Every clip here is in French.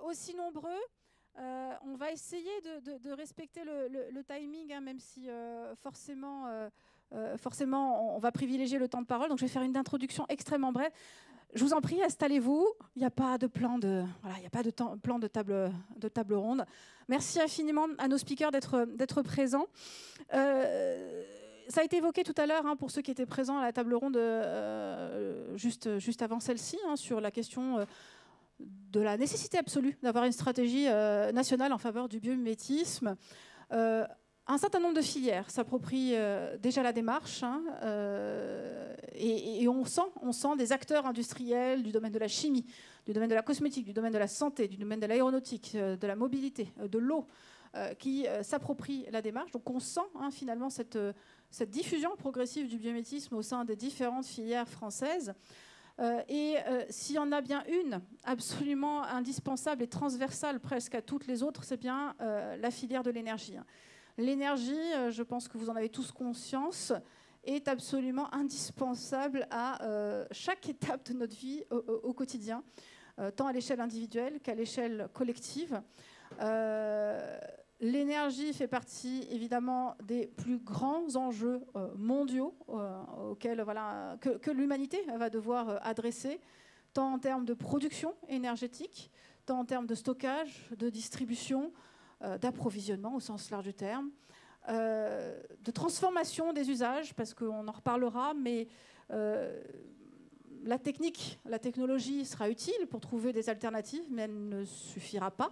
aussi nombreux. On va essayer de respecter le timing, hein, même si forcément, on va privilégier le temps de parole. Donc, je vais faire une introduction extrêmement brève. Je vous en prie, installez-vous. Il n'y a pas de plan voilà, il n'y a pas de plan de table ronde. Merci infiniment à nos speakers d'être présents. Ça a été évoqué tout à l'heure, hein, pour ceux qui étaient présents à la table ronde juste avant celle-ci, hein, sur la question de la nécessité absolue d'avoir une stratégie nationale en faveur du biomimétisme. Un certain nombre de filières s'approprient déjà la démarche, hein, et on sent des acteurs industriels du domaine de la chimie, du domaine de la cosmétique, du domaine de la santé, du domaine de l'aéronautique, de la mobilité, de l'eau, qui s'approprient la démarche. Donc on sent, hein, finalement cette diffusion progressive du biomimétisme au sein des différentes filières françaises. S'il y en a bien une absolument indispensable et transversale presque à toutes les autres, c'est bien la filière de l'énergie. L'énergie, je pense que vous en avez tous conscience, est absolument indispensable à chaque étape de notre vie au quotidien, tant à l'échelle individuelle qu'à l'échelle collective. L'énergie fait partie évidemment des plus grands enjeux mondiaux auxquels, que l'humanité va devoir adresser, tant en termes de production énergétique, tant en termes de stockage, de distribution, d'approvisionnement au sens large du terme, de transformation des usages, parce qu'on en reparlera, mais la technologie sera utile pour trouver des alternatives, mais elle ne suffira pas.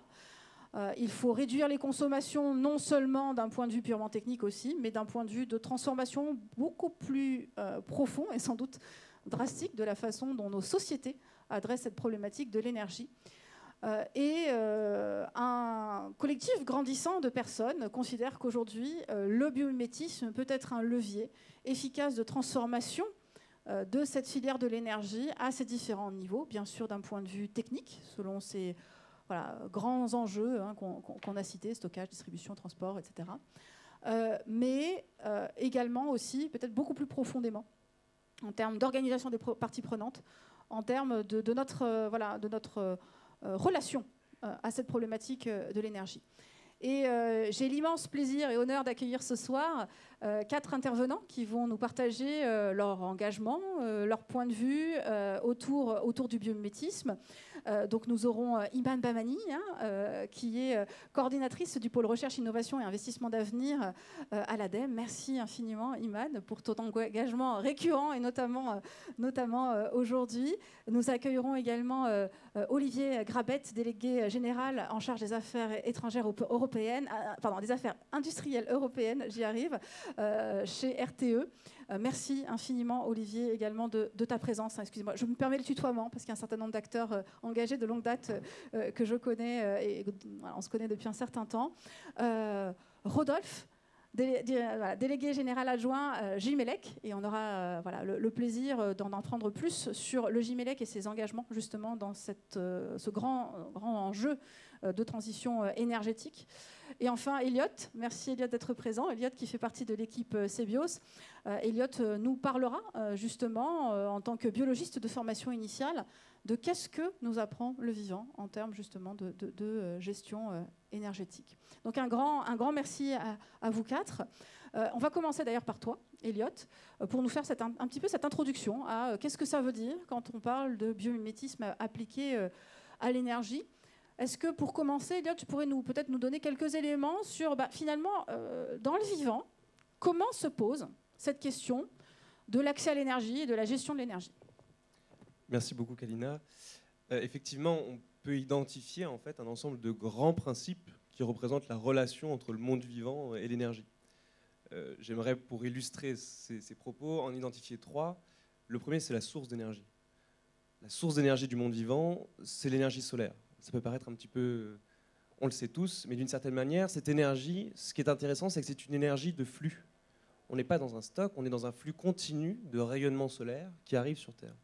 Il faut réduire les consommations, non seulement d'un point de vue purement technique aussi, mais d'un point de vue de transformation beaucoup plus profond et sans doute drastique de la façon dont nos sociétés adressent cette problématique de l'énergie. Un collectif grandissant de personnes considère qu'aujourd'hui, le biomimétisme peut être un levier efficace de transformation de cette filière de l'énergie à ses différents niveaux, bien sûr d'un point de vue technique, selon ces grands enjeux, hein, qu'on a cités, stockage, distribution, transport, etc. Mais également aussi, peut-être beaucoup plus profondément, en termes d'organisation des parties prenantes, en termes de notre relation à cette problématique de l'énergie. Et j'ai l'immense plaisir et honneur d'accueillir ce soir 4 intervenants qui vont nous partager leur engagement, leur point de vue autour du biomimétisme. Donc nous aurons Imane Bahmani, hein, qui est coordinatrice du pôle recherche, innovation et investissement d'avenir à l'ADEME. Merci infiniment, Imane, pour ton engagement récurrent et notamment aujourd'hui. Nous accueillerons également Olivier Grabet, délégué général en charge des affaires étrangères européennes, des affaires industrielles européennes, j'y arrive, chez RTE. Merci infiniment, Olivier, également de ta présence. Excusez-moi, je me permets le tutoiement parce qu'il y a un certain nombre d'acteurs engagés de longue date que je connais et on se connaît depuis un certain temps. Rodolphe, délégué général adjoint JIMELEC, et on aura le plaisir d'en apprendre plus sur le JIMELEC et ses engagements justement dans ce grand enjeu de transition énergétique. Et enfin Elliot, merci Elliot d'être présent. Elliot qui fait partie de l'équipe CEBIOS. Elliot nous parlera justement en tant que biologiste de formation initiale de qu'est-ce que nous apprend le vivant en termes justement de gestion énergétique. Donc un grand merci à vous 4. On va commencer d'ailleurs par toi, Elliot, pour nous faire un petit peu cette introduction à qu'est-ce que ça veut dire quand on parle de biomimétisme appliqué à l'énergie. Est-ce que pour commencer, Elliot, tu pourrais peut-être nous donner quelques éléments sur finalement, dans le vivant, comment se pose cette question de l'accès à l'énergie et de la gestion de l'énergie? Merci beaucoup, Kalina. Effectivement, on peut identifier en fait un ensemble de grands principes qui représentent la relation entre le monde vivant et l'énergie. J'aimerais, pour illustrer ces propos, en identifier 3. Le premier, c'est la source d'énergie. La source d'énergie du monde vivant, c'est l'énergie solaire. Ça peut paraître un petit peu... On le sait tous, mais d'une certaine manière, cette énergie, ce qui est intéressant, c'est que c'est une énergie de flux. On n'est pas dans un stock, on est dans un flux continu de rayonnement solaire qui arrive sur Terre.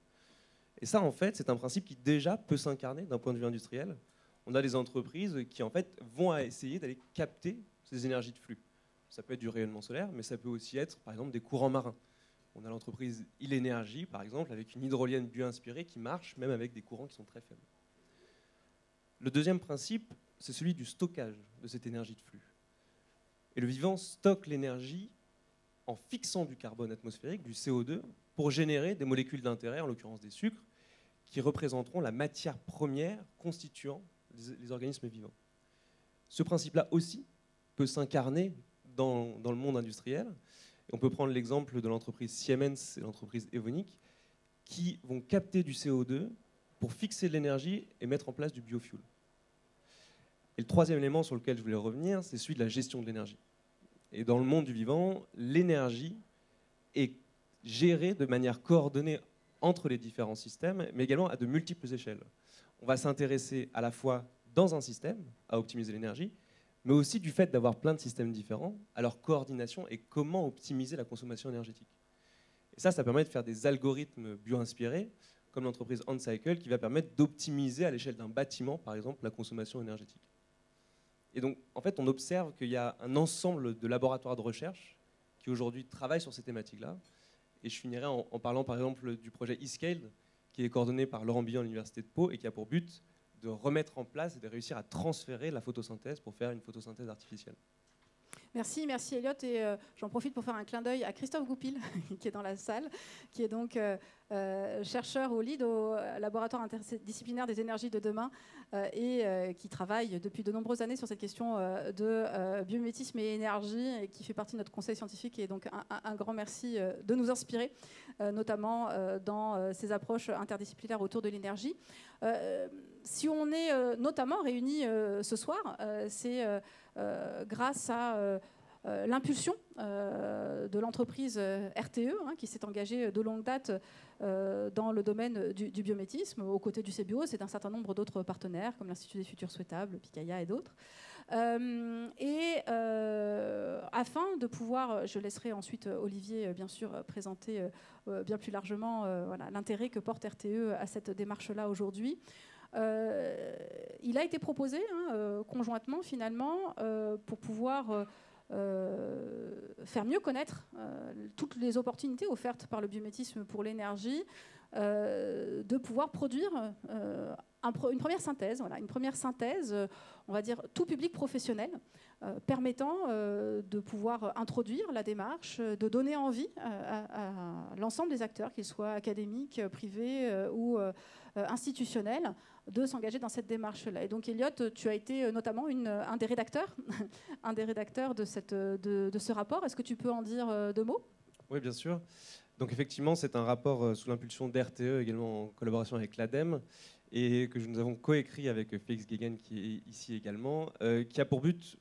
Et ça, en fait, c'est un principe qui déjà peut s'incarner d'un point de vue industriel. On a des entreprises qui, en fait, vont essayer d'aller capter ces énergies de flux. Ça peut être du rayonnement solaire, mais ça peut aussi être, par exemple, des courants marins. On a l'entreprise Ilenergy, par exemple, avec une hydrolienne bio-inspirée qui marche même avec des courants qui sont très faibles. Le deuxième principe, c'est celui du stockage de cette énergie de flux. Et le vivant stocke l'énergie en fixant du carbone atmosphérique, du CO2, pour générer des molécules d'intérêt, en l'occurrence des sucres, qui représenteront la matière première constituant les organismes vivants. Ce principe-là aussi peut s'incarner dans le monde industriel. Et on peut prendre l'exemple de l'entreprise Siemens et l'entreprise Evonik, qui vont capter du CO2 pour fixer de l'énergie et mettre en place du biofuel. Et le troisième élément sur lequel je voulais revenir, c'est celui de la gestion de l'énergie. Et dans le monde du vivant, l'énergie est gérée de manière coordonnée entre les différents systèmes, mais également à de multiples échelles. On va s'intéresser à la fois dans un système à optimiser l'énergie, mais aussi du fait d'avoir plein de systèmes différents, à leur coordination et comment optimiser la consommation énergétique. Et ça permet de faire des algorithmes bio-inspirés, comme l'entreprise OnCycle, qui va permettre d'optimiser à l'échelle d'un bâtiment, par exemple, la consommation énergétique. Et donc, en fait, on observe qu'il y a un ensemble de laboratoires de recherche qui aujourd'hui travaillent sur ces thématiques-là. Et je finirai en parlant, par exemple, du projet eScale, qui est coordonné par Laurent Billon à l'Université de Pau et qui a pour but de remettre en place et de réussir à transférer la photosynthèse pour faire une photosynthèse artificielle. Merci Elliot. Et j'en profite pour faire un clin d'œil à Christophe Goupil, qui est dans la salle, qui est donc chercheur au LEED, au laboratoire interdisciplinaire des énergies de demain, et qui travaille depuis de nombreuses années sur cette question de biomimétisme et énergie, et qui fait partie de notre conseil scientifique. Et donc un grand merci de nous inspirer, notamment dans ces approches interdisciplinaires autour de l'énergie. Si on est notamment réunis ce soir, c'est grâce à l'impulsion de l'entreprise RTE, qui s'est engagée de longue date dans le domaine du biométisme, aux côtés du CBIOS et d'un certain nombre d'autres partenaires, comme l'Institut des Futurs Souhaitables, Picaya et d'autres. Afin de pouvoir, je laisserai ensuite Olivier, bien sûr, présenter bien plus largement l'intérêt que porte RTE à cette démarche-là aujourd'hui. Il a été proposé conjointement, finalement, pour pouvoir faire mieux connaître toutes les opportunités offertes par le biométisme pour l'énergie, de pouvoir produire une première synthèse, on va dire tout public professionnel, permettant de pouvoir introduire la démarche, de donner envie à l'ensemble des acteurs, qu'ils soient académiques, privés ou institutionnels, de s'engager dans cette démarche-là. Et donc, Elliot, tu as été notamment un des rédacteurs, de ce rapport. Est-ce que tu peux en dire deux mots ? Oui, bien sûr. Donc, effectivement, c'est un rapport sous l'impulsion d'RTE, également en collaboration avec l'ADEME, et que nous avons coécrit avec Félix Guéguen, qui est ici également, qui a pour but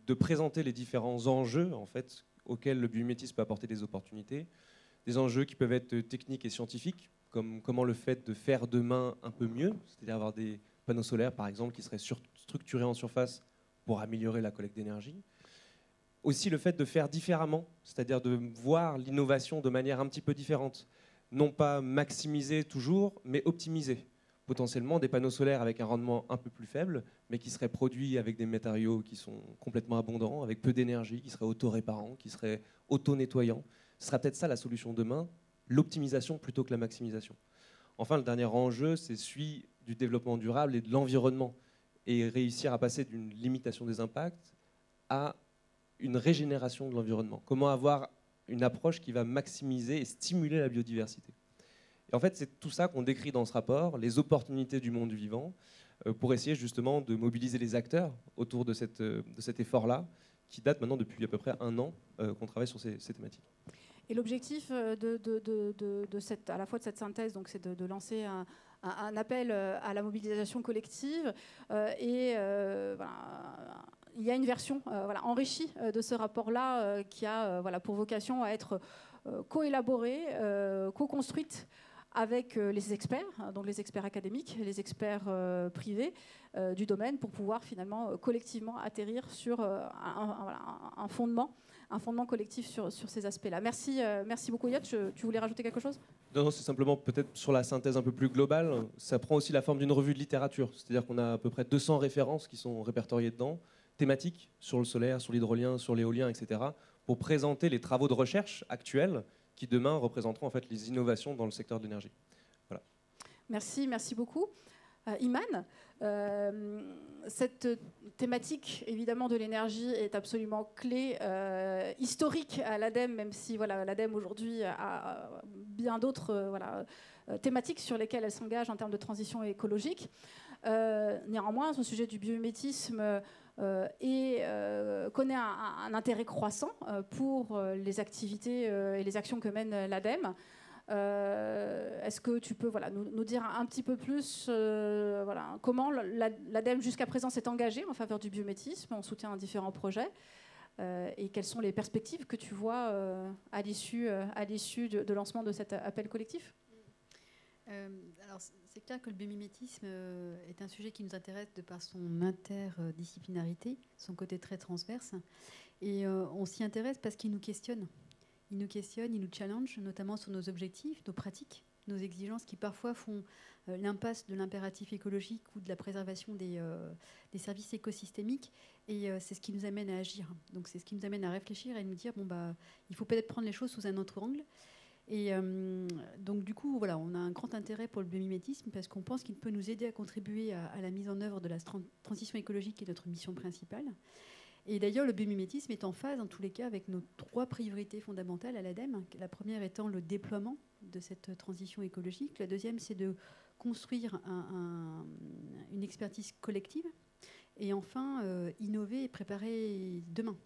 de présenter les différents enjeux, en fait, auxquels le biomimétisme peut apporter des opportunités, des enjeux qui peuvent être techniques et scientifiques, comme comment le fait de faire demain un peu mieux, c'est-à-dire avoir des panneaux solaires, par exemple, qui seraient structurés en surface pour améliorer la collecte d'énergie. Aussi le fait de faire différemment, c'est-à-dire de voir l'innovation de manière un petit peu différente. Non pas maximiser toujours, mais optimiser. Potentiellement des panneaux solaires avec un rendement un peu plus faible, mais qui seraient produits avec des matériaux qui sont complètement abondants, avec peu d'énergie, qui seraient auto-réparants, qui seraient auto-nettoyants. Ce sera peut-être ça la solution demain, l'optimisation plutôt que la maximisation. Enfin, le dernier enjeu, c'est celui du développement durable et de l'environnement, et réussir à passer d'une limitation des impacts à une régénération de l'environnement. Comment avoir une approche qui va maximiser et stimuler la biodiversité. Et en fait, c'est tout ça qu'on décrit dans ce rapport, les opportunités du monde du vivant, pour essayer justement de mobiliser les acteurs autour de cet effort-là, qui date maintenant depuis à peu près 1 an qu'on travaille sur ces thématiques. Et l'objectif à la fois de cette synthèse, donc, c'est de lancer un appel à la mobilisation collective. Il y a une version enrichie de ce rapport-là qui a pour vocation à être co-élaborée, co-construite avec les experts, donc les experts académiques, les experts privés du domaine, pour pouvoir finalement collectivement atterrir sur un fondement collectif sur ces aspects-là. Merci beaucoup, Yot. Tu voulais rajouter quelque chose ? Non, c'est simplement peut-être sur la synthèse un peu plus globale. Ça prend aussi la forme d'une revue de littérature, c'est-à-dire qu'on a à peu près 200 références qui sont répertoriées dedans, thématiques sur le solaire, sur l'hydrolien, sur l'éolien, etc., pour présenter les travaux de recherche actuels qui demain représenteront en fait les innovations dans le secteur de l'énergie. Voilà. Merci beaucoup. Iman, cette thématique évidemment de l'énergie est absolument clé, historique à l'ADEME, même si voilà, l'ADEME aujourd'hui a bien d'autres thématiques sur lesquelles elle s'engage en termes de transition écologique. Néanmoins, ce sujet du biomimétisme connaît un intérêt croissant pour les activités et les actions que mène l'ADEME. Est-ce que tu peux nous dire un petit peu plus comment l'ADEME jusqu'à présent s'est engagée en faveur du biomimétisme, en soutien à différents projets, et quelles sont les perspectives que tu vois à l'issue de lancement de cet appel collectif? Alors, c'est clair que le biomimétisme est un sujet qui nous intéresse de par son interdisciplinarité, son côté très transverse. Et on s'y intéresse parce qu'il nous questionne. Il nous questionne, il nous challenge, notamment sur nos objectifs, nos pratiques, nos exigences qui parfois font l'impasse de l'impératif écologique ou de la préservation des services écosystémiques. Et c'est ce qui nous amène à agir. Donc c'est ce qui nous amène à réfléchir et nous dire, il faut peut-être prendre les choses sous un autre angle. Et donc du coup, voilà, on a un grand intérêt pour le biomimétisme parce qu'on pense qu'il peut nous aider à contribuer à la mise en œuvre de la transition écologique qui est notre mission principale. Et d'ailleurs, le biomimétisme est en phase, en tous les cas, avec nos 3 priorités fondamentales à l'ADEME. La première étant le déploiement de cette transition écologique. La deuxième, c'est de construire une expertise collective. Et enfin, innover et préparer demain.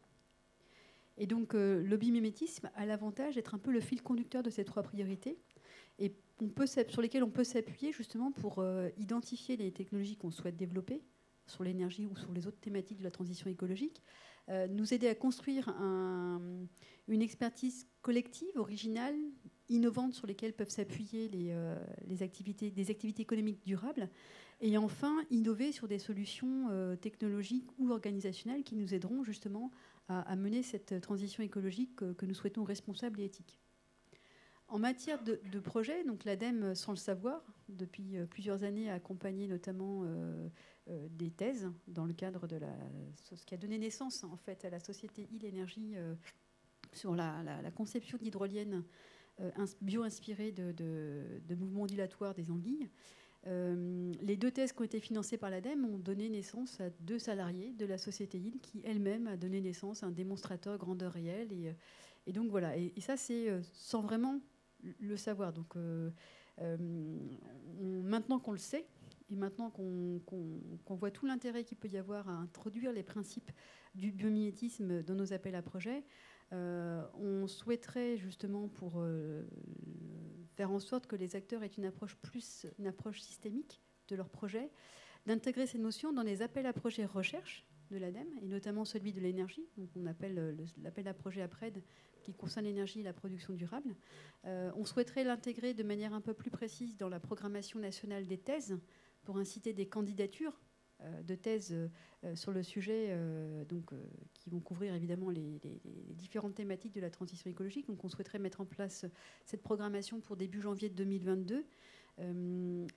Et donc, le biomimétisme a l'avantage d'être un peu le fil conducteur de ces 3 priorités, et sur lesquelles on peut s'appuyer justement pour identifier les technologies qu'on souhaite développer, sur l'énergie ou sur les autres thématiques de la transition écologique, nous aider à construire une expertise collective, originale, innovante, sur lesquelles peuvent s'appuyer des activités économiques durables, et enfin innover sur des solutions technologiques ou organisationnelles qui nous aideront justement à mener cette transition écologique que nous souhaitons responsable et éthique. En matière de projet, donc l'ADEME, sans le savoir, depuis plusieurs années, a accompagné notamment des thèses dans le cadre de ce qui a donné naissance en fait à la société Île-Énergie sur la conception d'hydroliennes bio-inspirées de mouvements ondulatoires des anguilles. Les 2 thèses qui ont été financées par l'ADEME ont donné naissance à 2 salariés de la société Île qui elle-même a donné naissance à un démonstrateur grandeur réelle. Et donc voilà, et ça c'est sans vraiment le savoir. Donc maintenant qu'on le sait, et maintenant qu'on voit tout l'intérêt qu'il peut y avoir à introduire les principes du biomimétisme dans nos appels à projets, on souhaiterait justement, pour faire en sorte que les acteurs aient une approche systémique de leur projet, d'intégrer ces notions dans les appels à projets recherche de l'ADEME, et notamment celui de l'énergie, donc on appelle l'appel à projet APRED, qui concerne l'énergie et la production durable. On souhaiterait l'intégrer de manière un peu plus précise dans la programmation nationale des thèses, pour inciter des candidatures de thèses sur le sujet, qui vont couvrir évidemment les différentes thématiques de la transition écologique. Donc on souhaiterait mettre en place cette programmation pour début janvier 2022.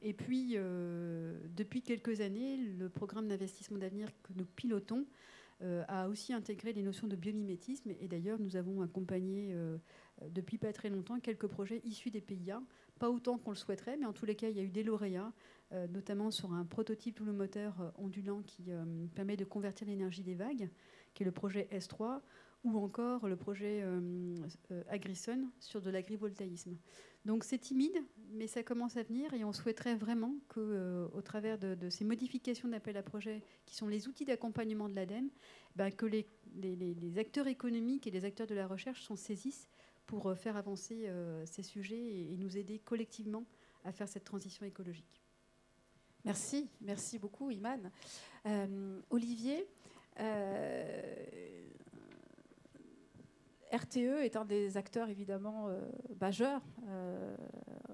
Et puis, depuis quelques années, le programme d'investissement d'avenir que nous pilotons a aussi intégré les notions de biomimétisme. Et d'ailleurs, nous avons accompagné depuis pas très longtemps quelques projets issus des PIA. Pas autant qu'on le souhaiterait, mais en tous les cas, il y a eu des lauréats, notamment sur un prototype double moteur ondulant qui permet de convertir l'énergie des vagues, qui est le projet S3, ou encore le projet Agrison sur de l'agrivoltaïsme. Donc c'est timide, mais ça commence à venir, et on souhaiterait vraiment qu'au travers de ces modifications d'appel à projet, qui sont les outils d'accompagnement de l'ADEME, que les acteurs économiques et les acteurs de la recherche s'en saisissent pour faire avancer ces sujets et nous aider collectivement à faire cette transition écologique. Merci beaucoup Iman. Olivier, RTE est un des acteurs évidemment majeurs,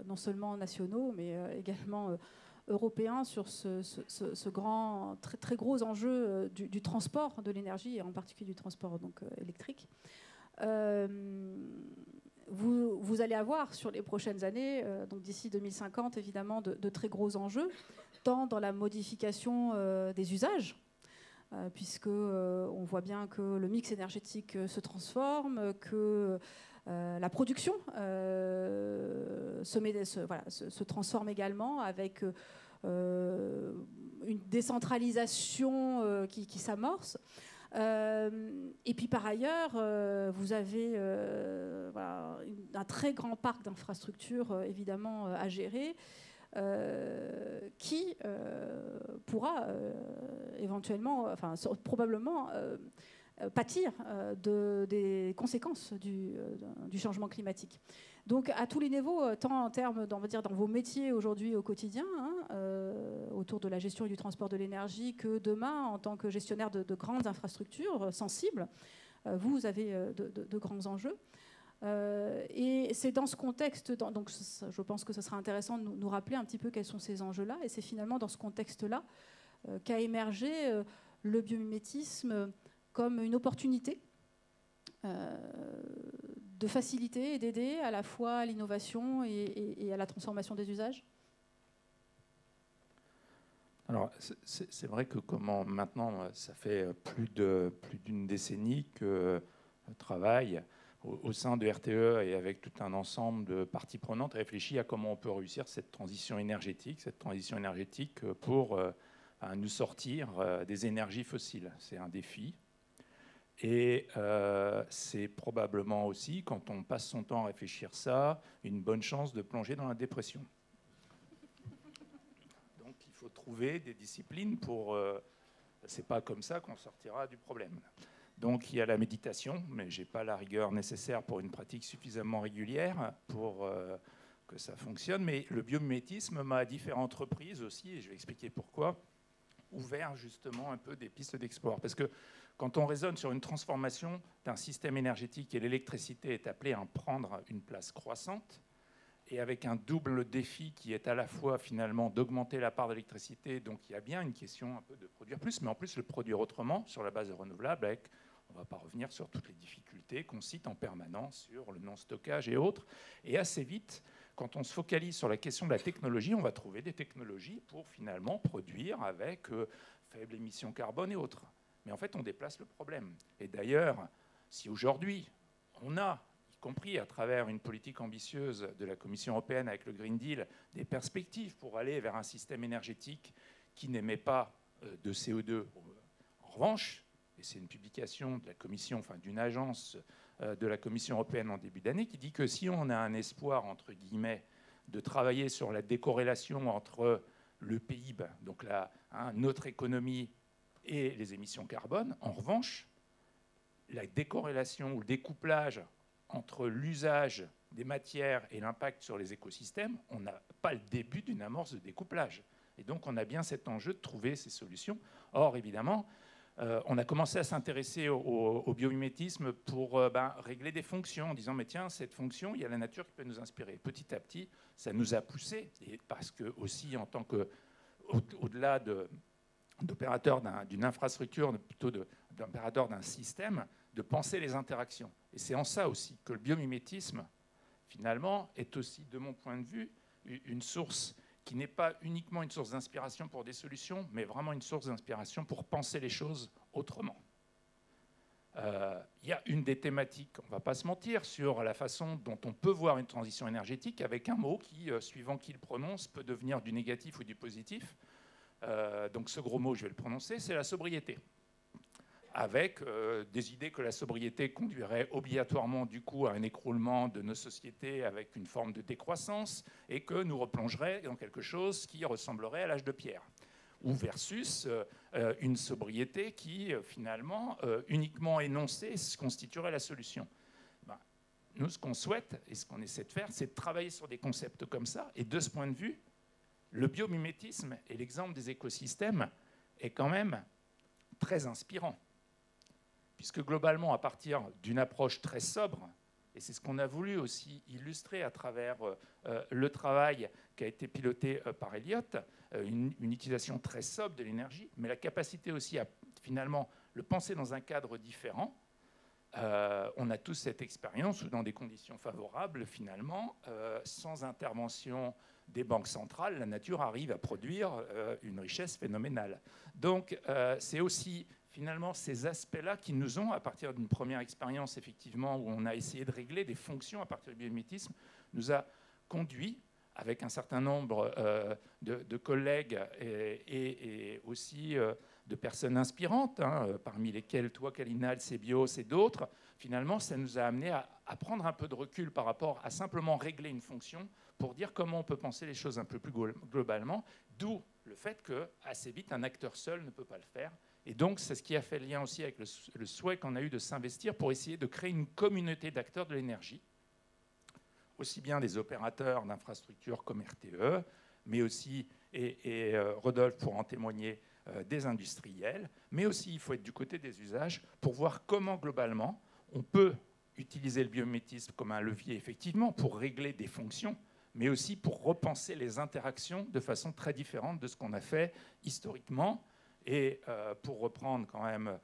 non seulement nationaux, mais également européens sur ce grand, très, très gros enjeu du transport de l'énergie, et en particulier du transport électrique. Vous allez avoir sur les prochaines années, donc d'ici 2050 évidemment, de très gros enjeux, tant dans la modification des usages, puisque on voit bien que le mix énergétique se transforme, que la production se transforme également, avec une décentralisation qui s'amorce. Et puis par ailleurs, vous avez voilà, un très grand parc d'infrastructures évidemment à gérer qui pourra éventuellement, enfin probablement pâtir des conséquences du changement climatique. Donc à tous les niveaux, tant en termes, on va dire, dans vos métiers aujourd'hui au quotidien, autour de la gestion et du transport de l'énergie, que demain, en tant que gestionnaire de grandes infrastructures sensibles, vous avez de grands enjeux. Et c'est dans ce contexte, donc je pense que ce sera intéressant de nous rappeler un petit peu quels sont ces enjeux-là, et c'est finalement dans ce contexte-là qu'a émergé le biomimétisme comme une opportunité de faciliter et d'aider à la fois à l'innovation et à la transformation des usages. Alors, c'est vrai que maintenant, ça fait plus d'une décennie que je travaille au sein de RTE et avec tout un ensemble de parties prenantes réfléchit à comment on peut réussir cette transition énergétique pour nous sortir des énergies fossiles. C'est un défi. Et c'est probablement aussi, quand on passe son temps à réfléchir ça, une bonne chance de plonger dans la dépression. Donc il faut trouver des disciplines pour... c'est pas comme ça qu'on sortira du problème. Donc il y a la méditation, mais je n'ai pas la rigueur nécessaire pour une pratique suffisamment régulière pour que ça fonctionne. Mais le biomimétisme m'a à différentes reprises aussi, et je vais expliquer pourquoi, ouvert justement un peu des pistes d'explorer. Parce que quand on raisonne sur une transformation d'un système énergétique, et l'électricité est appelée à en prendre une place croissante, et avec un double défi qui est à la fois finalement d'augmenter la part d'électricité, donc il y a bien une question un peu de produire plus, mais en plus le produire autrement, sur la base de renouvelables, avec, on ne va pas revenir sur toutes les difficultés qu'on cite en permanence, sur le non-stockage et autres. Et assez vite, quand on se focalise sur la question de la technologie, on va trouver des technologies pour finalement produire avec faible émission carbone et autres. Mais en fait, on déplace le problème. Et d'ailleurs, si aujourd'hui, on a, y compris à travers une politique ambitieuse de la Commission européenne avec le Green Deal, des perspectives pour aller vers un système énergétique qui n'émet pas de CO2. En revanche, et c'est une publication de la Commission, enfin d'une agence de la Commission européenne en début d'année, qui dit que si on a un espoir, entre guillemets, de travailler sur la décorrélation entre le PIB, donc notre économie, et les émissions carbone, en revanche, la décorrélation ou le découplage entre l'usage des matières et l'impact sur les écosystèmes, on n'a pas le début d'une amorce de découplage. Et donc, on a bien cet enjeu de trouver ces solutions. Or, évidemment, on a commencé à s'intéresser au biomimétisme pour régler des fonctions, en disant, mais tiens, cette fonction, il y a la nature qui peut nous inspirer. Petit à petit, ça nous a poussé, et parce que aussi, en tant que, au-delà d'opérateur d'une infrastructure, plutôt d'opérateur d'un système, de penser les interactions. Et c'est en ça aussi que le biomimétisme, finalement, est aussi, de mon point de vue, une source qui n'est pas uniquement une source d'inspiration pour des solutions, mais vraiment une source d'inspiration pour penser les choses autrement. Il y a une des thématiques, on ne va pas se mentir, sur la façon dont on peut voir une transition énergétique avec un mot qui, suivant qui le prononce, peut devenir du négatif ou du positif. Donc ce gros mot, je vais le prononcer, c'est la sobriété. Avec des idées que la sobriété conduirait obligatoirement du coup à un écroulement de nos sociétés avec une forme de décroissance et que nous replongerait dans quelque chose qui ressemblerait à l'âge de pierre. Ou versus une sobriété qui finalement uniquement énoncée constituerait la solution. Nous, ce qu'on souhaite et ce qu'on essaie de faire, c'est de travailler sur des concepts comme ça. Et de ce point de vue, le biomimétisme et l'exemple des écosystèmes est quand même très inspirant. Puisque globalement, à partir d'une approche très sobre, et c'est ce qu'on a voulu aussi illustrer à travers le travail qui a été piloté par Elliott, une utilisation très sobre de l'énergie, mais la capacité aussi à finalement le penser dans un cadre différent. On a tous cette expérience où dans des conditions favorables, finalement, sans intervention des banques centrales, la nature arrive à produire une richesse phénoménale. Donc c'est aussi finalement ces aspects-là qui nous ont, à partir d'une première expérience effectivement où on a essayé de régler des fonctions à partir du biomimétisme, nous a conduit avec un certain nombre de collègues et aussi de personnes inspirantes, parmi lesquelles toi, Kalina, Elsebios et d'autres, finalement, ça nous a amené à prendre un peu de recul par rapport à simplement régler une fonction pour dire comment on peut penser les choses un peu plus globalement, d'où le fait que assez vite, un acteur seul ne peut pas le faire. Et donc, c'est ce qui a fait le lien aussi avec le souhait qu'on a eu de s'investir pour essayer de créer une communauté d'acteurs de l'énergie, aussi bien des opérateurs d'infrastructures comme RTE, mais aussi, et Rodolphe pourra en témoigner, des industriels, mais aussi il faut être du côté des usages pour voir comment globalement on peut utiliser le biomimétisme comme un levier effectivement pour régler des fonctions, mais aussi pour repenser les interactions de façon très différente de ce qu'on a fait historiquement. Et pour reprendre quand même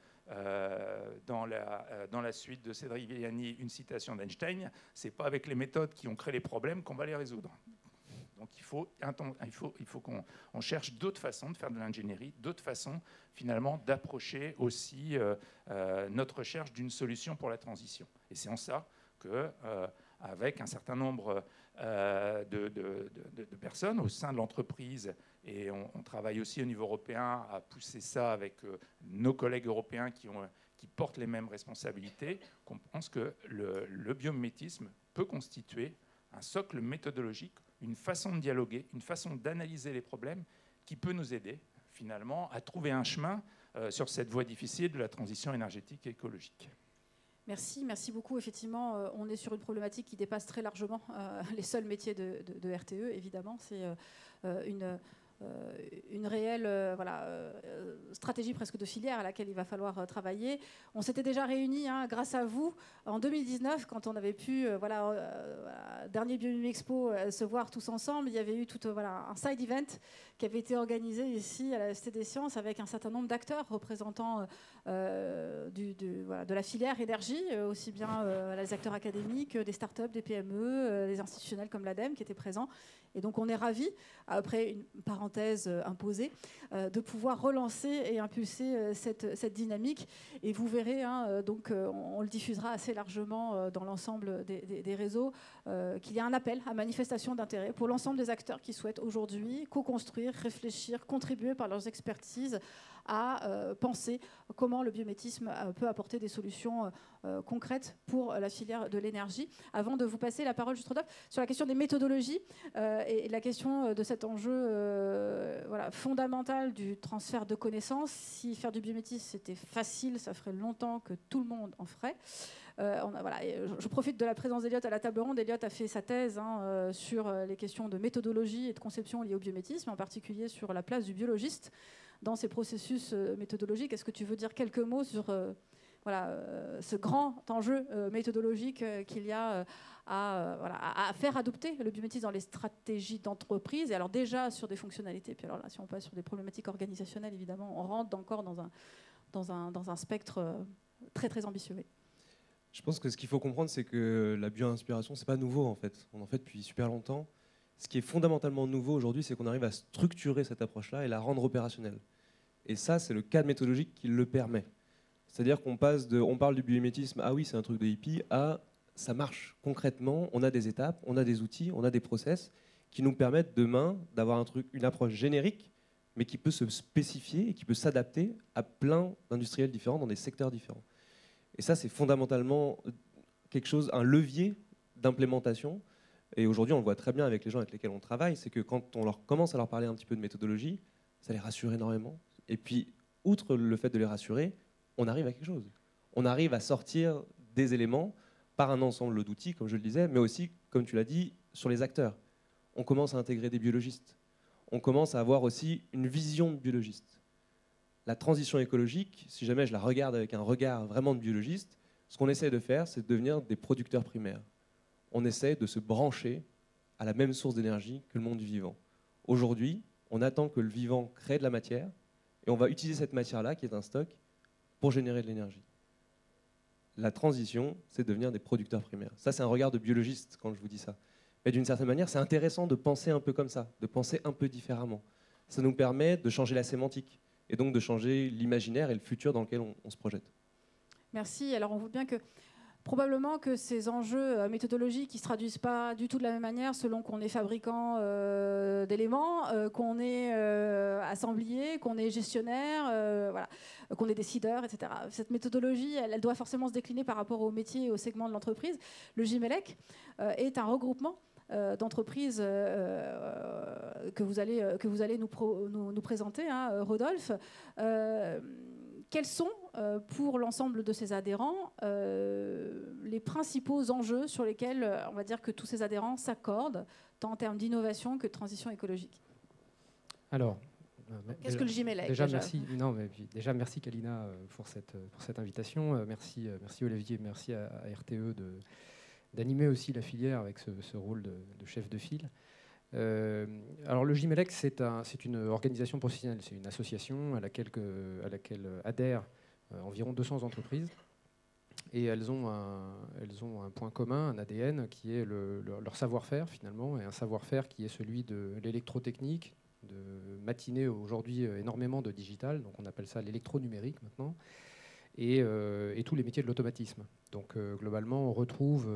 dans la suite de Cédric Villani une citation d'Einstein, c'est pas avec les méthodes qui ont créé les problèmes qu'on va les résoudre. Donc il faut qu'on cherche d'autres façons de faire de l'ingénierie, d'autres façons finalement d'approcher aussi notre recherche d'une solution pour la transition. Et c'est en ça qu'avec un certain nombre de personnes au sein de l'entreprise, et on travaille aussi au niveau européen à pousser ça avec nos collègues européens qui portent les mêmes responsabilités, qu'on pense que le biomimétisme peut constituer un socle méthodologique, une façon de dialoguer, une façon d'analyser les problèmes qui peut nous aider finalement à trouver un chemin sur cette voie difficile de la transition énergétique et écologique. Merci beaucoup. Effectivement, on est sur une problématique qui dépasse très largement les seuls métiers de RTE, évidemment. C'est une réelle stratégie presque de filière à laquelle il va falloir travailler. On s'était déjà réunis grâce à vous en 2019 quand on avait pu, dernier Biomime Expo, se voir tous ensemble. Il y avait eu tout un side event qui avait été organisé ici à la Cité des Sciences avec un certain nombre d'acteurs représentants de la filière énergie, aussi bien les acteurs académiques, des startups, des PME, des institutionnels comme l'ADEME qui étaient présents. Et donc on est ravis, après une parenthèse imposée, de pouvoir relancer et impulser cette dynamique. Et vous verrez, donc on le diffusera assez largement dans l'ensemble des réseaux, qu'il y a un appel à manifestation d'intérêt pour l'ensemble des acteurs qui souhaitent aujourd'hui co-construire, réfléchir, contribuer par leurs expertises à penser comment le biométisme peut apporter des solutions concrètes pour la filière de l'énergie. Avant de vous passer la parole, juste Rodolphe, sur la question des méthodologies et la question de cet enjeu fondamental du transfert de connaissances. Si faire du biométisme c'était facile, ça ferait longtemps que tout le monde en ferait. Je profite de la présence d'Eliott à la table ronde. Eliott a fait sa thèse sur les questions de méthodologie et de conception liées au biométisme, en particulier sur la place du biologiste dans ces processus méthodologiques. Est-ce que tu veux dire quelques mots sur ce grand enjeu méthodologique qu'il y a à faire adopter le biométisme dans les stratégies d'entreprise? Et alors déjà sur des fonctionnalités, puis alors là, si on passe sur des problématiques organisationnelles, évidemment, on rentre encore dans un spectre très très ambitieux. Je pense que ce qu'il faut comprendre, c'est que la bio-inspiration, c'est pas nouveau en fait. On en fait depuis super longtemps. Ce qui est fondamentalement nouveau aujourd'hui, c'est qu'on arrive à structurer cette approche-là et la rendre opérationnelle. Et ça, c'est le cadre méthodologique qui le permet. C'est-à-dire qu'on on parle du biomimétisme, ah oui, c'est un truc de hippie, à ça marche concrètement, on a des étapes, on a des outils, on a des process qui nous permettent demain d'avoir une approche générique, mais qui peut se spécifier et qui peut s'adapter à plein d'industriels différents dans des secteurs différents. Et ça, c'est fondamentalement un levier d'implémentation. Et aujourd'hui, on le voit très bien avec les gens avec lesquels on travaille, c'est que quand on commence à leur parler un petit peu de méthodologie, ça les rassure énormément. Et puis, outre le fait de les rassurer, on arrive à quelque chose. On arrive à sortir des éléments par un ensemble d'outils, comme je le disais, mais aussi, comme tu l'as dit, sur les acteurs. On commence à intégrer des biologistes. On commence à avoir aussi une vision de biologiste. La transition écologique, si jamais je la regarde avec un regard vraiment de biologiste, ce qu'on essaie de faire, c'est de devenir des producteurs primaires. On essaie de se brancher à la même source d'énergie que le monde du vivant. Aujourd'hui, on attend que le vivant crée de la matière et on va utiliser cette matière-là, qui est un stock, pour générer de l'énergie. La transition, c'est devenir des producteurs primaires. Ça, c'est un regard de biologiste quand je vous dis ça. Mais d'une certaine manière, c'est intéressant de penser un peu comme ça, de penser un peu différemment. Ça nous permet de changer la sémantique et donc de changer l'imaginaire et le futur dans lequel on se projette. Merci. Alors, on voit bien que Probablement que ces enjeux méthodologiques qui ne se traduisent pas du tout de la même manière selon qu'on est fabricant d'éléments, qu'on est assemblier, qu'on est gestionnaire, voilà, qu'on est décideur, etc. Cette méthodologie, elle doit forcément se décliner par rapport au métier et au segment de l'entreprise. Le GIMELEC est un regroupement d'entreprises que vous allez nous présenter, hein, Rodolphe. Quels sont, pour l'ensemble de ces adhérents, les principaux enjeux sur lesquels on va dire que tous ces adhérents s'accordent, tant en termes d'innovation que de transition écologique? Alors, qu'est-ce que le GIMELEC déjà, merci Kalina pour cette invitation. Merci Olivier, merci à RTE d'animer aussi la filière avec ce rôle de chef de file. Alors le GIMELEC, c'est une organisation professionnelle, c'est une association à laquelle adhèrent environ 200 entreprises, et elles ont un point commun, un ADN, qui est leur savoir-faire finalement, et un savoir-faire qui est celui de l'électrotechnique, de matiner aujourd'hui énormément de digital, donc on appelle ça l'électronumérique maintenant, et tous les métiers de l'automatisme. Donc globalement, on retrouve...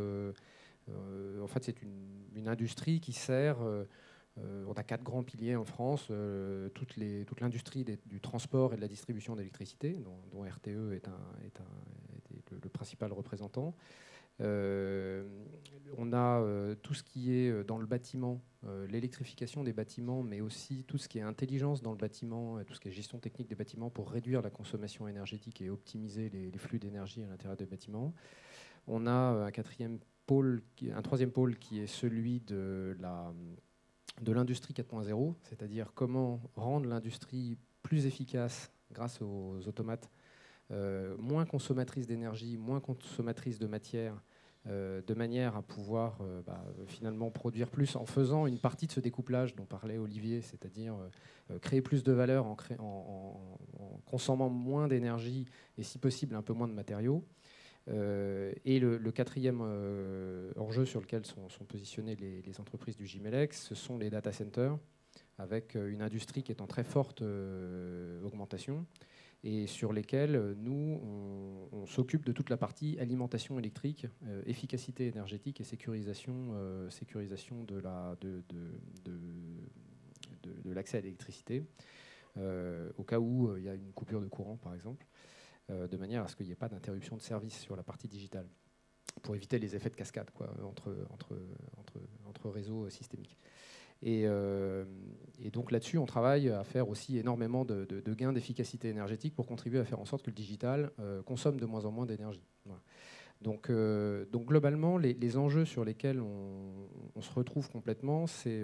en fait, c'est une industrie qui sert... on a 4 grands piliers en France, toute l'industrie du transport et de la distribution d'électricité, dont RTE est le principal représentant. On a tout ce qui est dans le bâtiment, l'électrification des bâtiments, mais aussi tout ce qui est intelligence dans le bâtiment, tout ce qui est gestion technique des bâtiments pour réduire la consommation énergétique et optimiser les flux d'énergie à l'intérieur des bâtiments. On a un troisième pôle qui est celui de l'industrie 4.0, c'est-à-dire comment rendre l'industrie plus efficace grâce aux automates, moins consommatrice d'énergie, moins consommatrice de matière, de manière à pouvoir finalement produire plus en faisant une partie de ce découplage dont parlait Olivier, c'est-à-dire créer plus de valeur en consommant moins d'énergie et si possible un peu moins de matériaux. Et le quatrième enjeu sur lequel sont positionnées les entreprises du GIMELEC, ce sont les data centers, avec une industrie qui est en très forte augmentation, et sur lesquels nous, on s'occupe de toute la partie alimentation électrique, efficacité énergétique et sécurisation de l'accès à l'électricité, au cas où il y a une coupure de courant, par exemple, de manière à ce qu'il n'y ait pas d'interruption de service sur la partie digitale, pour éviter les effets de cascade entre réseaux systémiques. Et donc là-dessus, on travaille à faire aussi énormément de gains d'efficacité énergétique pour contribuer à faire en sorte que le digital consomme de moins en moins d'énergie. Voilà. Donc globalement, les enjeux sur lesquels on se retrouve complètement, c'est...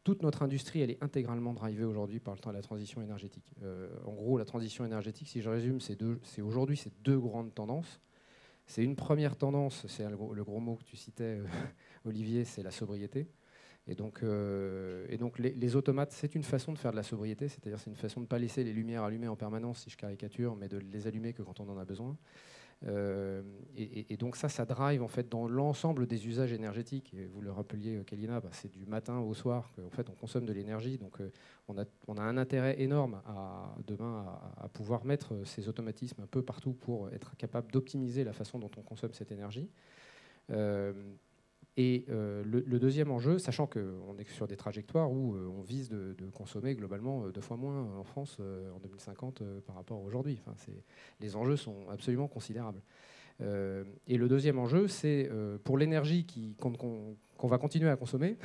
toute notre industrie, elle est intégralement drivée aujourd'hui par la transition énergétique. En gros, la transition énergétique, si je résume, aujourd'hui, c'est 2 grandes tendances. C'est une première tendance, c'est le gros mot que tu citais, Olivier, c'est la sobriété. Et donc les automates, c'est une façon de faire de la sobriété, c'est-à-dire c'est une façon de ne pas laisser les lumières allumées en permanence, si je caricature, mais de les allumer que quand on en a besoin. Et donc ça drive en fait dans l'ensemble des usages énergétiques. Et vous le rappeliez, Kalina, c'est du matin au soir qu'en fait on consomme de l'énergie. Donc on a un intérêt énorme demain à pouvoir mettre ces automatismes un peu partout pour être capable d'optimiser la façon dont on consomme cette énergie. Et le deuxième enjeu, sachant qu'on est sur des trajectoires où on vise de consommer globalement 2 fois moins en France en 2050 par rapport à aujourd'hui. Enfin, les enjeux sont absolument considérables. Et le deuxième enjeu, c'est pour l'énergie qu'on va continuer à consommer,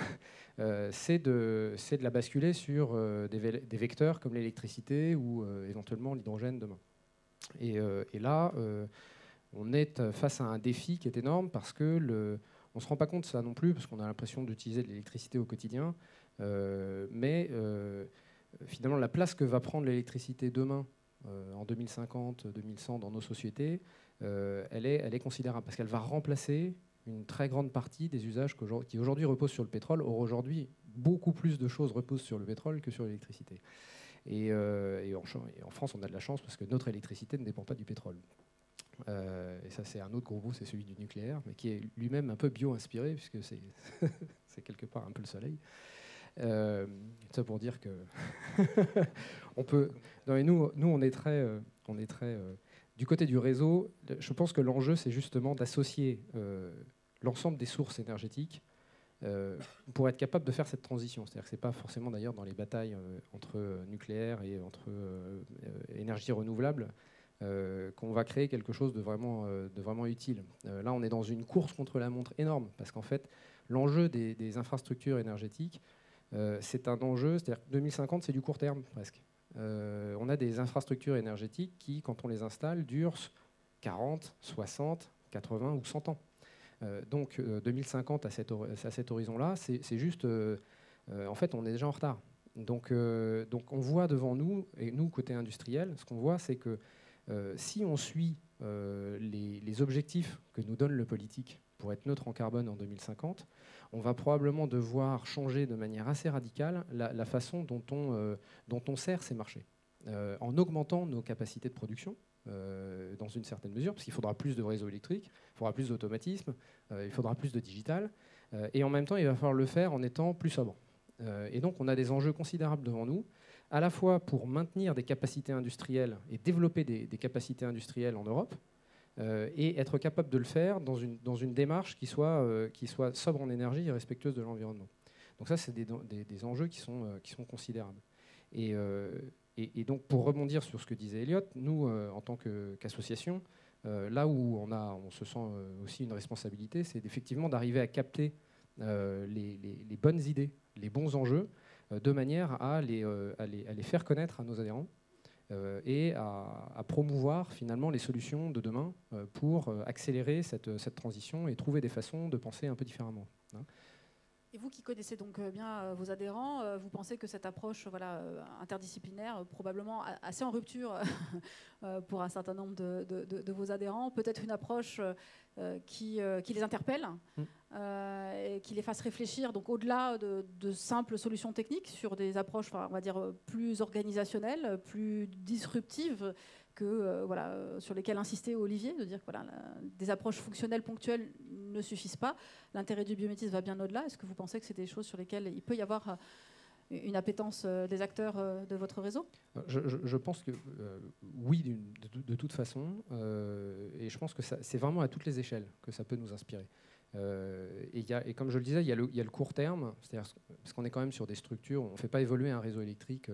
c'est de la basculer sur des vecteurs comme l'électricité ou éventuellement l'hydrogène demain. Et là, on est face à un défi qui est énorme parce que on ne se rend pas compte de ça non plus, parce qu'on a l'impression d'utiliser de l'électricité au quotidien. Mais finalement, la place que va prendre l'électricité demain, en 2050, 2100, dans nos sociétés, elle est considérable, parce qu'elle va remplacer une très grande partie des usages qui aujourd'hui reposent sur le pétrole. Or, aujourd'hui, beaucoup plus de choses reposent sur le pétrole que sur l'électricité. Et en France, on a de la chance, parce que notre électricité ne dépend pas du pétrole. Et ça, c'est un autre gros bout, c'est celui du nucléaire, mais qui est lui-même un peu bio-inspiré, puisque c'est quelque part un peu le soleil. Ça pour dire que on peut. Non, mais nous, on est très Du côté du réseau, je pense que l'enjeu, c'est justement d'associer l'ensemble des sources énergétiques pour être capable de faire cette transition. C'est-à-dire que ce n'est pas forcément d'ailleurs dans les batailles entre nucléaire et entre énergie renouvelable qu'on va créer quelque chose de vraiment utile. Là, on est dans une course contre la montre énorme, parce qu'en fait, l'enjeu des infrastructures énergétiques, c'est un enjeu, c'est-à-dire que 2050, c'est du court terme presque. On a des infrastructures énergétiques qui, quand on les installe, durent 40, 60, 80 ou 100 ans. Donc 2050 à cet horizon-là, c'est juste... en fait, on est déjà en retard. Donc on voit devant nous, et nous, côté industriel, ce qu'on voit, c'est que si on suit les objectifs que nous donne le politique pour être neutre en carbone en 2050, on va probablement devoir changer de manière assez radicale la façon dont on sert ces marchés, en augmentant nos capacités de production, dans une certaine mesure, parce qu'il faudra plus de réseaux électriques, il faudra plus d'automatisme, il faudra plus de digital, et en même temps, il va falloir le faire en étant plus sobre. Et donc, on a des enjeux considérables devant nous, à la fois pour maintenir des capacités industrielles et développer des capacités industrielles en Europe, et être capable de le faire dans une démarche qui soit sobre en énergie et respectueuse de l'environnement. Donc ça, c'est des enjeux qui sont considérables. Et donc, pour rebondir sur ce que disait Elliot, nous, en tant qu'association, là où on se sent aussi une responsabilité, c'est effectivement d'arriver à capter les bonnes idées, les bons enjeux, de manière à les faire connaître à nos adhérents et à promouvoir finalement les solutions de demain pour accélérer cette transition et trouver des façons de penser un peu différemment. Et vous qui connaissez donc bien vos adhérents, vous pensez que cette approche interdisciplinaire, probablement assez en rupture pour un certain nombre de vos adhérents, peut être une approche qui les interpelle et qui les fasse réfléchir, donc au-delà de simples solutions techniques, sur des approches, on va dire, plus organisationnelles, plus disruptives, sur lesquelles insistait Olivier, de dire que des approches fonctionnelles ponctuelles ne suffisent pas. L'intérêt du biométisme va bien au-delà. Est-ce que vous pensez que c'est des choses sur lesquelles il peut y avoir une appétence des acteurs de votre réseau ? Je pense que oui, de toute façon. Et je pense que c'est vraiment à toutes les échelles que ça peut nous inspirer. Et comme je le disais, il y a le court terme, c'est-à-dire parce qu'on est quand même sur des structures, on ne fait pas évoluer un réseau électrique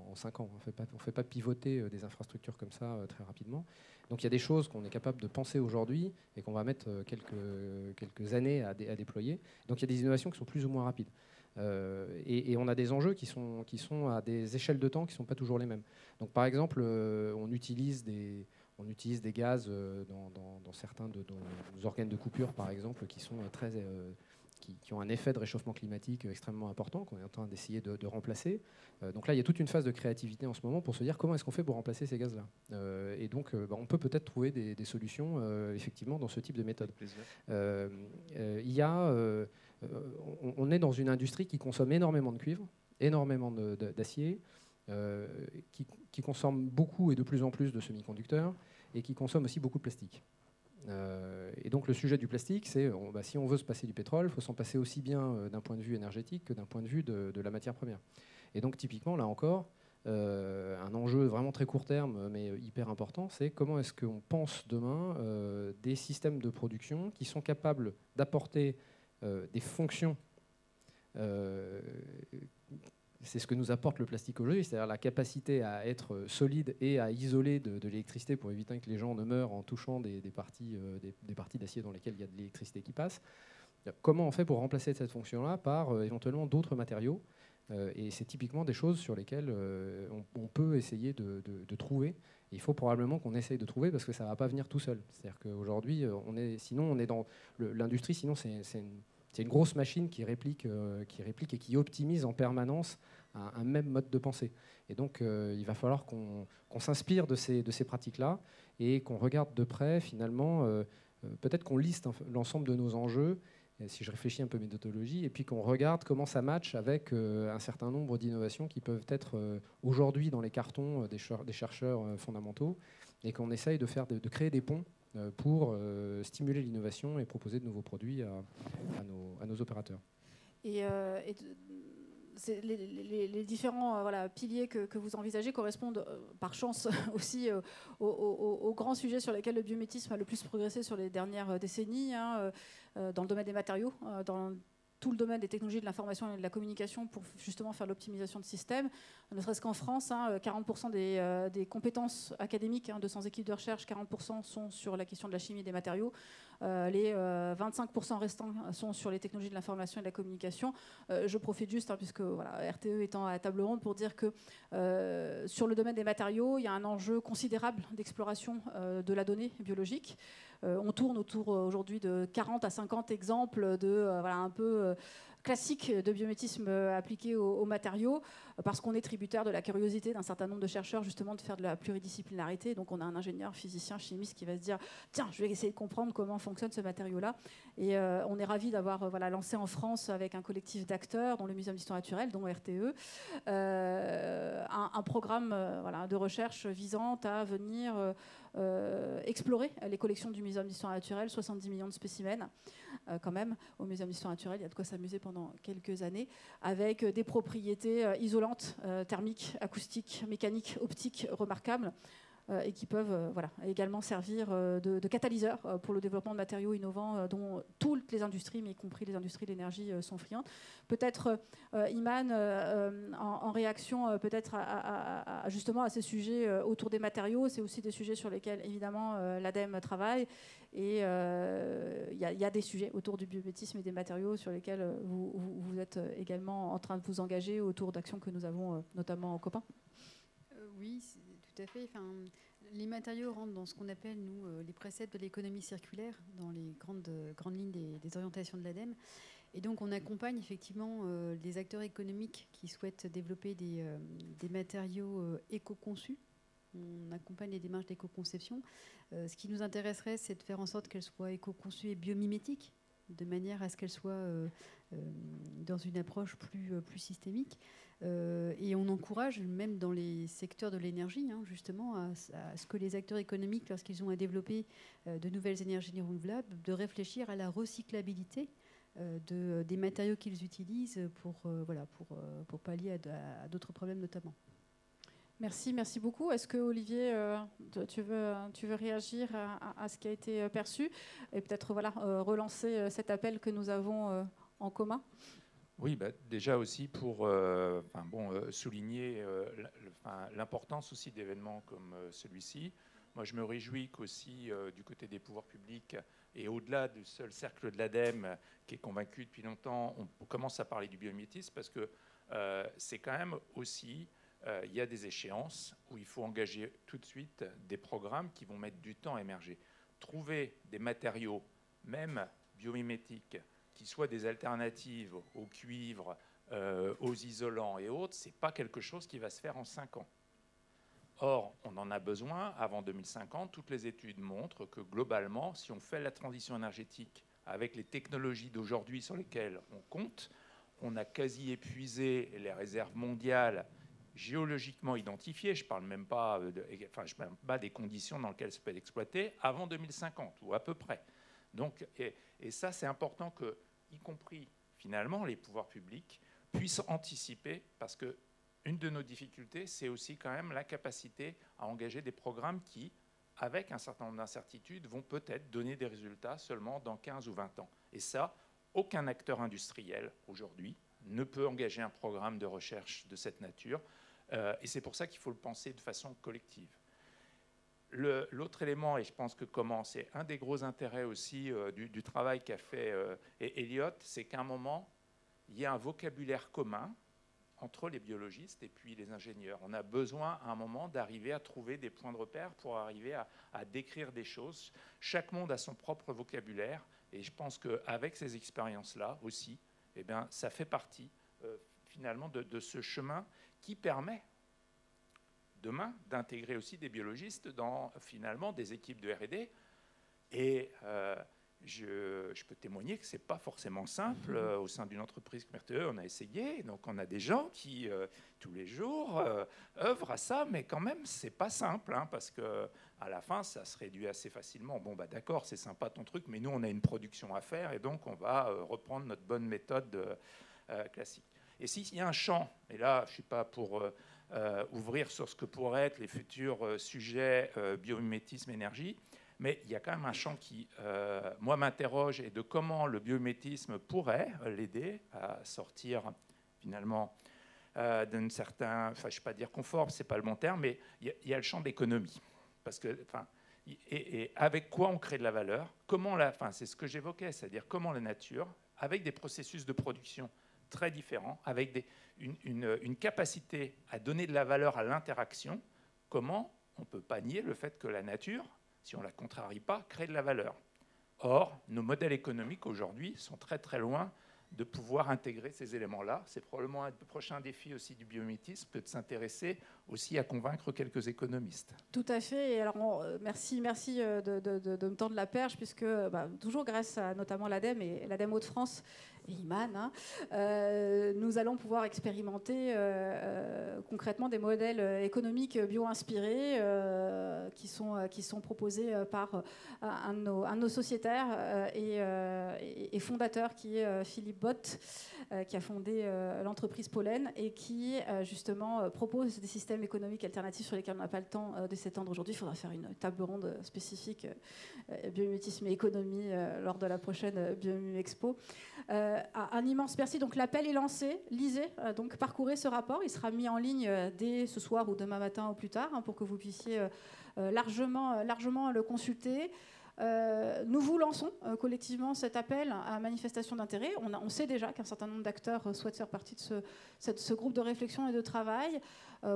en 5 ans, on ne fait pas pivoter des infrastructures comme ça très rapidement. Donc il y a des choses qu'on est capable de penser aujourd'hui et qu'on va mettre quelques années à déployer. Donc il y a des innovations qui sont plus ou moins rapides. Et on a des enjeux qui sont à des échelles de temps qui ne sont pas toujours les mêmes. Donc par exemple, on utilise des gaz dans certains de nos organes de coupure, par exemple, qui ont un effet de réchauffement climatique extrêmement important, qu'on est en train d'essayer de remplacer. Donc là, il y a toute une phase de créativité en ce moment pour se dire comment est-ce qu'on fait pour remplacer ces gaz-là. Et donc, on peut peut-être trouver des solutions, effectivement, dans ce type de méthode. On est dans une industrie qui consomme énormément de cuivre, énormément d'acier, qui consomme beaucoup et de plus en plus de semi-conducteurs, et qui consomme aussi beaucoup de plastique. Et donc le sujet du plastique, c'est si on veut se passer du pétrole, il faut s'en passer aussi bien d'un point de vue énergétique que d'un point de vue de la matière première. Et donc typiquement, là encore, un enjeu vraiment très court terme, mais hyper important, c'est comment est-ce qu'on pense demain des systèmes de production qui sont capables d'apporter des fonctions. C'est ce que nous apporte le plastique aujourd'hui, c'est-à-dire la capacité à être solide et à isoler de l'électricité pour éviter que les gens ne meurent en touchant des parties d'acier dans lesquelles il y a de l'électricité qui passe. Comment on fait pour remplacer cette fonction-là par éventuellement d'autres matériaux ? Et c'est typiquement des choses sur lesquelles on peut essayer de trouver. Et il faut probablement qu'on essaye de trouver parce que ça ne va pas venir tout seul. C'est-à-dire qu'aujourd'hui, on est dans l'industrie, sinon c'est une grosse machine qui réplique et qui optimise en permanence un même mode de pensée. Et donc, il va falloir qu'on s'inspire de ces pratiques-là et qu'on regarde de près, finalement, peut-être qu'on liste l'ensemble de nos enjeux, si je réfléchis un peu méthodologie, et puis qu'on regarde comment ça matche avec un certain nombre d'innovations qui peuvent être aujourd'hui dans les cartons des chercheurs fondamentaux, et qu'on essaye de créer des ponts pour stimuler l'innovation et proposer de nouveaux produits à nos opérateurs. Et les différents piliers que vous envisagez correspondent par chance aussi aux grands sujets sur lesquels le biomimétisme a le plus progressé sur les dernières décennies, dans le domaine des matériaux, dans tout le domaine des technologies de l'information et de la communication pour justement faire l'optimisation de systèmes. Ne serait-ce qu'en France, 40% des compétences académiques, 200 équipes de recherche, 40% sont sur la question de la chimie et des matériaux. Les 25% restants sont sur les technologies de l'information et de la communication. Je profite juste, puisque RTE étant à la table ronde, pour dire que sur le domaine des matériaux, il y a un enjeu considérable d'exploration de la donnée biologique. On tourne autour aujourd'hui de 40 à 50 exemples de un peu classiques de biomimétisme appliqué aux matériaux, parce qu'on est tributaire de la curiosité d'un certain nombre de chercheurs justement de faire de la pluridisciplinarité. Donc on a un ingénieur, physicien, chimiste qui va se dire tiens, je vais essayer de comprendre comment fonctionne ce matériau-là. Et on est ravis d'avoir lancé en France avec un collectif d'acteurs, dont le Muséum d'histoire naturelle, dont RTE, un programme de recherche visant à venir explorer les collections du Muséum d'histoire naturelle, 70 millions de spécimens quand même au Muséum d'histoire naturelle. Il y a de quoi s'amuser pendant quelques années, avec des propriétés isolantes, thermiques, acoustiques, mécaniques, optiques remarquables, et qui peuvent également servir de catalyseur pour le développement de matériaux innovants dont toutes les industries, mais y compris les industries de l'énergie, sont friandes. Peut-être, Iman, en réaction peut-être justement à ces sujets autour des matériaux, c'est aussi des sujets sur lesquels évidemment l'ADEME travaille, et il y a des sujets autour du biomimétisme et des matériaux sur lesquels vous êtes également en train de vous engager autour d'actions que nous avons notamment en copain. Oui, tout à fait. Enfin, les matériaux rentrent dans ce qu'on appelle, nous, les préceptes de l'économie circulaire, dans les grandes lignes des orientations de l'ADEME. Et donc, on accompagne effectivement les acteurs économiques qui souhaitent développer des matériaux éco-conçus. On accompagne les démarches d'éco-conception. Ce qui nous intéresserait, c'est de faire en sorte qu'elles soient éco-conçues et biomimétiques, de manière à ce qu'elles soient dans une approche plus systémique. Et on encourage, même dans les secteurs de l'énergie, justement, à ce que les acteurs économiques, lorsqu'ils ont à développer de nouvelles énergies renouvelables, de réfléchir à la recyclabilité des matériaux qu'ils utilisent pour pallier à d'autres problèmes notamment. Merci beaucoup. Est-ce que Olivier, tu veux réagir à ce qui a été perçu et peut-être relancer cet appel que nous avons en commun? Oui, déjà aussi pour souligner l'importance aussi d'événements comme celui-ci. Moi, je me réjouis qu'aussi du côté des pouvoirs publics et au-delà du seul cercle de l'ADEME qui est convaincu depuis longtemps, on commence à parler du biomimétisme parce que c'est quand même aussi, il y a des échéances où il faut engager tout de suite des programmes qui vont mettre du temps à émerger. Trouver des matériaux, même biomimétiques, qui soient des alternatives au cuivre, aux isolants et autres, ce n'est pas quelque chose qui va se faire en 5 ans. Or, on en a besoin avant 2050. Toutes les études montrent que globalement, si on fait la transition énergétique avec les technologies d'aujourd'hui sur lesquelles on compte, on a quasi épuisé les réserves mondiales géologiquement identifiées. Je ne parle même pas, des conditions dans lesquelles ça peut être exploité avant 2050, ou à peu près. Donc, et ça, c'est important que, y compris finalement les pouvoirs publics, puissent anticiper, parce qu'une de nos difficultés, c'est aussi quand même la capacité à engager des programmes qui, avec un certain nombre d'incertitudes, vont peut-être donner des résultats seulement dans 15 ou 20 ans. Et ça, aucun acteur industriel aujourd'hui ne peut engager un programme de recherche de cette nature. Et c'est pour ça qu'il faut le penser de façon collective. L'autre élément, et je pense que c'est un des gros intérêts aussi du travail qu'a fait Elliott, c'est qu'à un moment, il y a un vocabulaire commun entre les biologistes et puis les ingénieurs. On a besoin à un moment d'arriver à trouver des points de repère pour arriver à décrire des choses. Chaque monde a son propre vocabulaire, et je pense qu'avec ces expériences-là aussi, ça fait partie finalement de ce chemin qui permet demain d'intégrer aussi des biologistes dans finalement des équipes de R&D. Et je peux témoigner que ce n'est pas forcément simple. Au sein d'une entreprise comme RTE, on a essayé. Donc on a des gens qui, tous les jours, œuvrent à ça. Mais quand même, ce n'est pas simple, parce qu'à la fin, ça se réduit assez facilement. Bon, d'accord, c'est sympa ton truc, mais nous, on a une production à faire. Et donc, on va reprendre notre bonne méthode classique. Et s'il y a un champ, et là, je ne suis pas pour ouvrir sur ce que pourraient être les futurs sujets biomimétisme, énergie, mais il y a quand même un champ qui, moi, m'interroge et de comment le biomimétisme pourrait l'aider à sortir, finalement, d'un certain, enfin, je ne vais pas dire confort, ce n'est pas le bon terme, mais il y a le champ de l'économie. Parce que, enfin, et avec quoi on crée de la valeur, comment enfin, c'est ce que j'évoquais, c'est-à-dire comment la nature, avec des processus de production très différents, avec une capacité à donner de la valeur à l'interaction, comment on ne peut pas nier le fait que la nature, si on ne la contrarie pas, crée de la valeur. Or, nos modèles économiques aujourd'hui sont très très loin de pouvoir intégrer ces éléments-là. C'est probablement un prochain défi aussi du biomimétisme que de s'intéresser aussi à convaincre quelques économistes. Tout à fait. Et alors, merci de me tendre la perche, puisque toujours grâce à notamment l'ADEME et l'ADEME Hauts-de-France et IMAN, nous allons pouvoir expérimenter concrètement des modèles économiques bio-inspirés qui sont proposés par un de nos sociétaires et fondateurs, qui est Philippe Bott, qui a fondé l'entreprise Pollen et qui justement propose des systèmes économiques alternatifs sur lesquels on n'a pas le temps de s'étendre aujourd'hui. Il faudra faire une table ronde spécifique biomimétisme et économie lors de la prochaine Biomim Expo. Un immense merci. Donc l'appel est lancé. Lisez, donc parcourez ce rapport. Il sera mis en ligne dès ce soir ou demain matin ou plus tard, pour que vous puissiez largement le consulter. Nous vous lançons collectivement cet appel à manifestation d'intérêt. On sait déjà qu'un certain nombre d'acteurs souhaitent faire partie de ce groupe de réflexion et de travail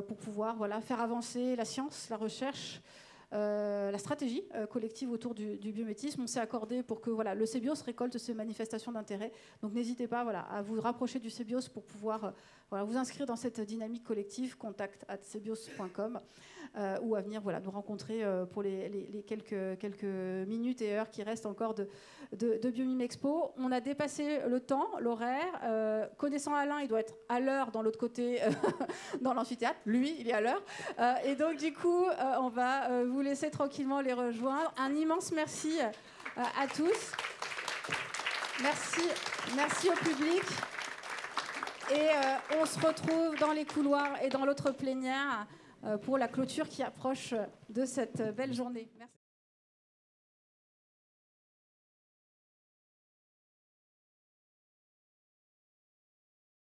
pour pouvoir faire avancer la science, la recherche, la stratégie collective autour du biomimétisme. On s'est accordé pour que le CBIOS récolte ces manifestations d'intérêt. Donc n'hésitez pas à vous rapprocher du CBIOS pour pouvoir vous inscrire dans cette dynamique collective, contact@cbios.com, ou à venir nous rencontrer pour les quelques minutes et heures qui restent encore de Biomim Expo. On a dépassé le temps, l'horaire. Connaissant Alain, il doit être à l'heure dans l'autre côté, dans l'amphithéâtre. Lui, il est à l'heure. Et donc, du coup, on va vous laisser tranquillement les rejoindre. Un immense merci à tous. Merci au public. Et on se retrouve dans les couloirs et dans l'autre plénière pour la clôture qui approche de cette belle journée. Merci.